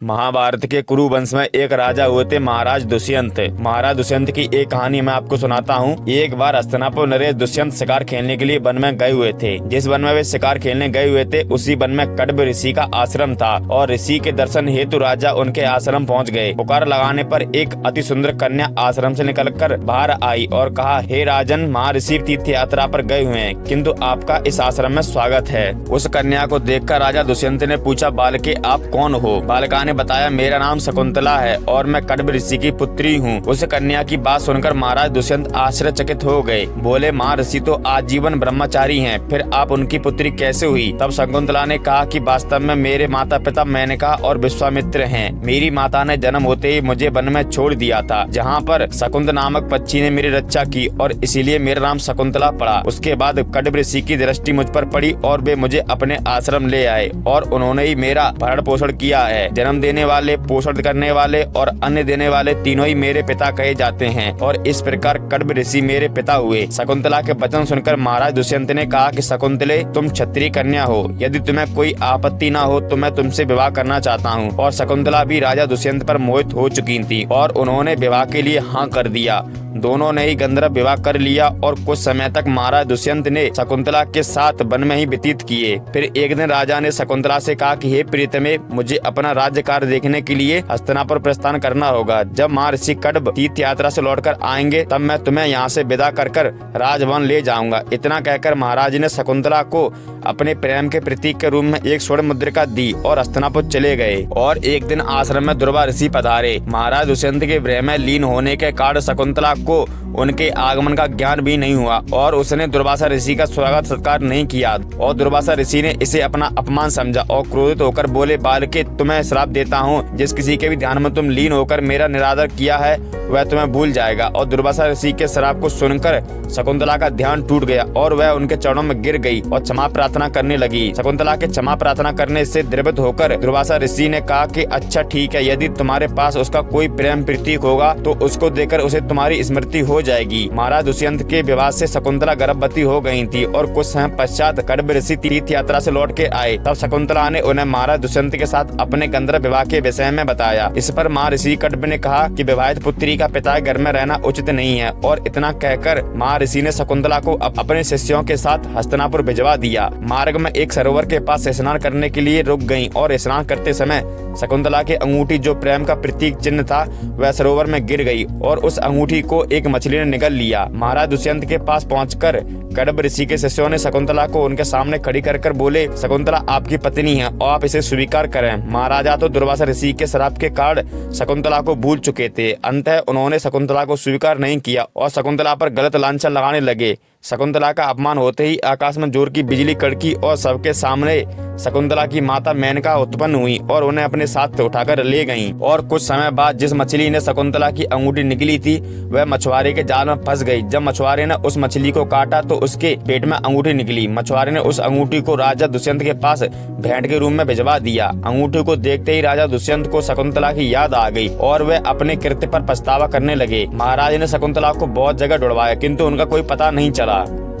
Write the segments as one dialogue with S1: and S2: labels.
S1: महाभारत के कुरु वंश में एक राजा हुए थे महाराज दुष्यंत। महाराज दुष्यंत की एक कहानी मैं आपको सुनाता हूँ। एक बार हस्तिनापुर नरेश दुष्यंत शिकार खेलने के लिए वन में गए हुए थे। जिस वन में वे शिकार खेलने गए हुए थे उसी वन में कण्व ऋषि का आश्रम था और ऋषि के दर्शन हेतु राजा उनके आश्रम पहुँच गए। पुकार लगाने पर एक अति सुंदर कन्या आश्रम से निकलकर बाहर आई और कहा, हे राजन, महर्षि तीर्थ यात्रा पर गए हुए हैं, किंतु आपका इस आश्रम में स्वागत है। उस कन्या को देखकर राजा दुष्यंत ने पूछा, बालके आप कौन हो? बालिका ने बताया, मेरा नाम शकुंतला है और मैं कण्व ऋषि की पुत्री हूँ। उस कन्या की बात सुनकर महाराज दुष्यंत आश्चर्यचकित हो गए। बोले, महर्षि तो आजीवन ब्रह्मचारी हैं, फिर आप उनकी पुत्री कैसे हुई? तब शकुंतला ने कहा कि वास्तव में मेरे माता पिता मेनका और विश्वामित्र हैं। मेरी माता ने जन्म होते ही मुझे वन में छोड़ दिया था, जहाँ पर शकुंत नामक पक्षी ने मेरी रक्षा की और इसीलिए मेरा नाम शकुंतला पड़ा। उसके बाद कण्व ऋषि की दृष्टि मुझ पर पड़ी और वे मुझे अपने आश्रम ले आए और उन्होंने ही मेरा भरण पोषण किया है। जन्म देने वाले, पोषण करने वाले और अन्न देने वाले तीनों ही मेरे पिता कहे जाते हैं और इस प्रकार कण्व ऋषि मेरे पिता हुए। शकुंतला के वचन सुनकर महाराज दुष्यंत ने कहा कि शकुंतले, तुम क्षत्रिय कन्या हो, यदि तुम्हें कोई आपत्ति न हो तो मैं तुमसे विवाह करना चाहता हूँ। और शकुंतला भी राजा दुष्यंत पर मोहित हो चुकी थी और उन्होंने विवाह के लिए हाँ कर दिया। दोनों ने ही गंधर्व विवाह कर लिया और कुछ समय तक महाराज दुष्यंत ने शकुंतला के साथ वन में ही व्यतीत किए। फिर एक दिन राजा ने शकुंतला से कहा कि हे प्रीतमे, मुझे अपना राज्य कार्य देखने के लिए हस्तिनापुर प्रस्थान करना होगा। जब महर्षि कण्व तीर्थ यात्रा से लौटकर आएंगे तब मैं तुम्हें यहाँ से विदा कर राजभवन ले जाऊंगा। इतना कहकर महाराज ने शकुंतला को अपने प्रेम के प्रतीक के रूप में एक स्वर्ण मुद्रिका दी और हस्तिनापुर चले गए। और एक दिन आश्रम में दुर्वा ऋषि पधारे। महाराज दुष्यंत के गृह में लीन होने के कारण शकुंतला को उनके आगमन का ज्ञान भी नहीं हुआ और उसने दुर्वासा ऋषि का स्वागत सत्कार नहीं किया और दुर्वासा ऋषि ने इसे अपना अपमान समझा और क्रोधित होकर बोले, बालके, तुम्हें श्राप देता हूँ, जिस किसी के भी ध्यान में तुम लीन होकर मेरा निरादर किया है वह तुम्हें भूल जाएगा। और दुर्वासा ऋषि के श्राप को सुनकर शकुंतला का ध्यान टूट गया और वह उनके चरणों में गिर गई और क्षमा प्रार्थना करने लगी। शकुंतला के क्षमा प्रार्थना करने से द्रवित होकर दुर्वासा ऋषि ने कहा कि अच्छा ठीक है, यदि तुम्हारे पास उसका कोई प्रेम प्रतीक होगा तो उसको देकर उसे तुम्हारी स्मृति हो जाएगी। महाराज दुष्यंत के विवाह से शकुंतला गर्भवती हो गई थी और कुछ समय पश्चात कण्व ऋषि तीर्थ यात्रा से लौट के आए। तब शकुंतला ने उन्हें महाराज दुष्यंत के साथ अपने गंधर्व विवाह के विषय में बताया। इस पर महर्षि कण्व ने कहा कि विवाहित पुत्री का पिता घर में रहना उचित नहीं है और इतना कहकर महर्षि ने शकुंतला को अपने शिष्यों के साथ हस्तिनापुर भिजवा दिया। मार्ग में एक सरोवर के पास स्नान करने के लिए रुक गयी और स्नान करते समय शकुंतला की अंगूठी, जो प्रेम का प्रतीक चिन्ह था, वह सरोवर में गिर गई और उस अंगूठी को एक मछली ने निगल लिया। महाराज दुष्यंत के पास पहुंचकर कण्व ऋषि के शिष्यों ने शकुंतला को उनके सामने खड़ी कर बोले, शकुंतला आपकी पत्नी है और आप इसे स्वीकार करें। महाराजा तो दुर्वासा ऋषि के श्राप के कारण शकुंतला को भूल चुके थे। अंततः उन्होंने शकुंतला को स्वीकार नहीं किया और शकुंतला पर गलत लांछन लगाने लगे। शकुंतला का अपमान होते ही आकाश में जोर की बिजली कड़की और सबके सामने शकुंतला की माता मेनका उत्पन्न हुई और उन्हें अपने साथ उठाकर ले गईं। और कुछ समय बाद जिस मछली ने शकुंतला की अंगूठी निकली थी वह मछुआरे के जाल में फंस गई। जब मछुआरे ने उस मछली को काटा तो उसके पेट में अंगूठी निकली। मछुआरे ने उस अंगूठी को राजा दुष्यंत के पास भेंट के रूप में भिजवा दिया। अंगूठी को देखते ही राजा दुष्यंत को शकुंतला की याद आ गई और वे अपने कृत्य पर पछतावा करने लगे। महाराज ने शकुंतला को बहुत जगह ढूंढवाया किंतु उनका कोई पता नहीं चला।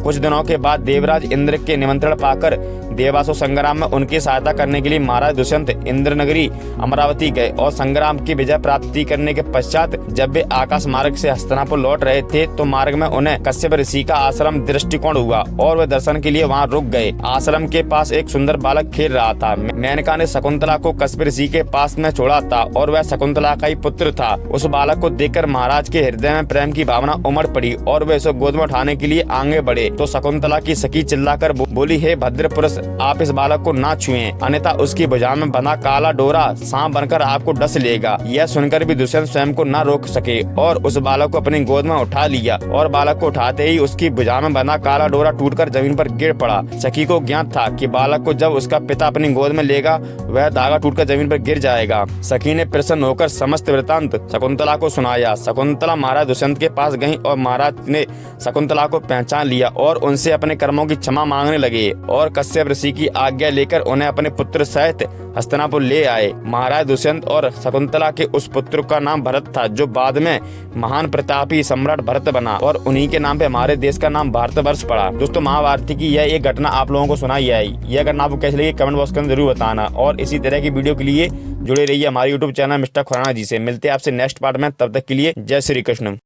S1: कुछ दिनों के बाद देवराज इंद्र के निमंत्रण पाकर देवासुर संग्राम में उनकी सहायता करने के लिए महाराज दुष्यंत इंद्र नगरी अमरावती गए और संग्राम की विजय प्राप्ति करने के पश्चात जब वे आकाश मार्ग से हस्तिनापुर लौट रहे थे तो मार्ग में उन्हें कश्यप ऋषि का आश्रम दृष्टिकोण हुआ और वे दर्शन के लिए वहां रुक गए। आश्रम के पास एक सुंदर बालक खेल रहा था। मेनका ने शकुंतला को कश्यप ऋषि के पास में छोड़ा था और वह शकुंतला का ही पुत्र था। उस बालक को देखकर महाराज के हृदय में प्रेम की भावना उमड़ पड़ी और वे उसे गोद में उठाने के लिए आगे बढ़े तो शकुंतला की सखी चिल्लाकर बोली, हे भद्र पुरुष, आप इस बालक को ना छुएं, अन्यथा उसकी भुजा में बंधा काला डोरा सांप बनकर आपको डस लेगा। यह सुनकर भी दुष्यंत स्वयं को न रोक सके और उस बालक को अपनी गोद में उठा लिया और बालक को उठाते ही उसकी भुजा में बंधा काला डोरा टूटकर जमीन पर गिर पड़ा। सखी को ज्ञात था कि बालक को जब उसका पिता अपनी गोद में लेगा वह धागा टूटकर जमीन पर गिर जाएगा। सखी ने प्रसन्न होकर समस्त वृतांत शकुंतला को सुनाया। शकुंतला महाराज दुष्यंत के पास गयी और महाराज ने शकुंतला को पहचान लिया और उनसे अपने कर्मों की क्षमा मांगने लगे और कश्यप ऋषि की आज्ञा लेकर उन्हें अपने पुत्र सहित हस्तिनापुर ले आए। महाराज दुष्यंत और शकुंतला के उस पुत्र का नाम भरत था, जो बाद में महान प्रतापी सम्राट भरत बना और उन्हीं के नाम पे हमारे देश का नाम भारतवर्ष पड़ा। दोस्तों, महाभारत की यह एक घटना आप लोगों को सुनाई है। यह घटना आपको कैसी लगी कमेंट बॉक्स के अंदर जरूर बताना, और इसी तरह की वीडियो के लिए जुड़े रहिए हमारे यूट्यूब चैनल मिस्टर खुराना जी से। मिलते हैं आपसे नेक्स्ट पार्ट में, तब तक के लिए जय श्री कृष्ण।